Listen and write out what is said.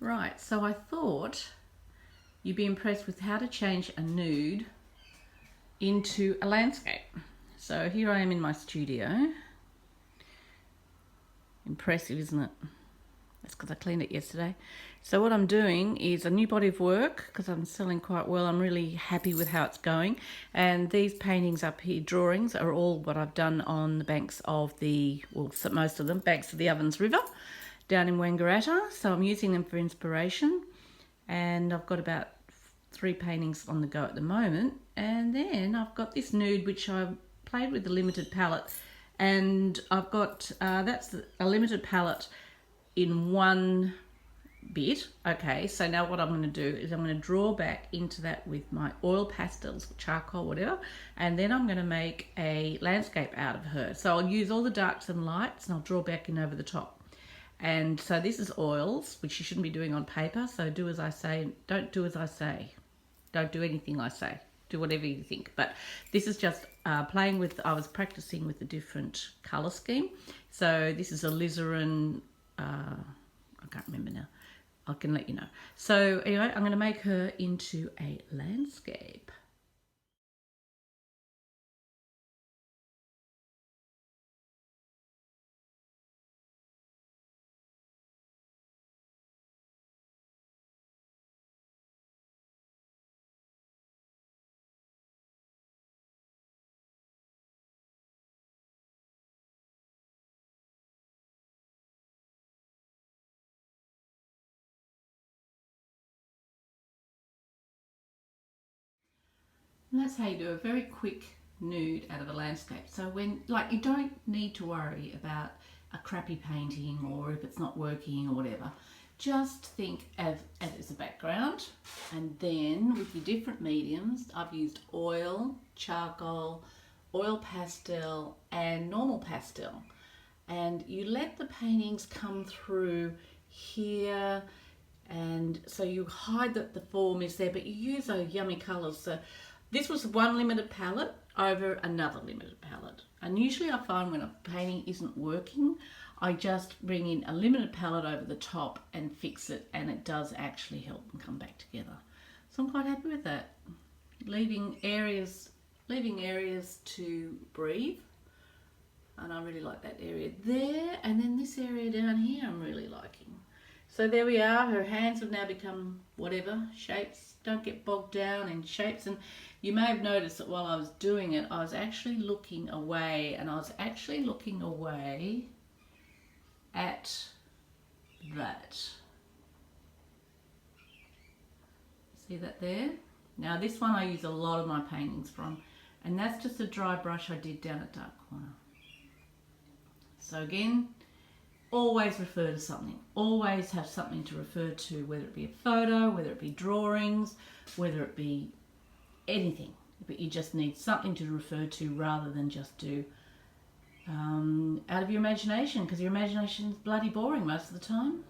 Right, so I thought you'd be impressed with how to change a nude into a landscape. So here I am in my studio. Impressive, isn't it? That's because I cleaned it yesterday. So what I'm doing is a new body of work because I'm selling quite well. I'm really happy with how it's going. And these paintings up here, drawings, are all what I've done on the banks of the, well, most of them, banks of the Ovens River down in Wangaratta. So I'm using them for inspiration. And I've got about 3 paintings on the go at the moment. And then I've got this nude, which I played with the limited palette. And I've got, that's a limited palette in one bit. Okay, so now what I'm going to do is I'm going to draw back into that with my oil pastels, charcoal, whatever, and then I'm going to make a landscape out of her. So I'll use all the darks and lights and I'll draw back in over the top. And so this is oils, which you shouldn't be doing on paper, so do as I say, don't do as I say. Don't do anything I say. Do whatever you think. But this is just playing with, I was practicing with a different colour scheme. So this is alizarin, I can't remember now. I can let you know. So anyway, I'm going to make her into a landscape. And that's how you do a very quick nude out of a landscape. So when, like, you don't need to worry about a crappy painting or if it's not working or whatever. Just think of it as a background, and then with your different mediums, I've used oil, charcoal, oil pastel and normal pastel. And you let the paintings come through here, and so you hide that the form is there, but you use those yummy colours. So this was one limited palette over another limited palette. And usually I find when a painting isn't working, I just bring in a limited palette over the top and fix it, and it does actually help them come back together. So I'm quite happy with that. Leaving areas to breathe. And I really like that area there, and then this area down here I'm really liking. So there we are, her hands have now become whatever, shapes. Don't get bogged down in shapes. And you may have noticed that while I was doing it, I was actually looking away, and I was actually looking away at that. See that there? Now this one I use a lot of my paintings from, and that's just a dry brush I did down at dark corner. So again, always refer to something. Always have something to refer to, whether it be a photo, whether it be drawings, whether it be anything. But you just need something to refer to rather than just do out of your imagination, because your imagination is bloody boring most of the time.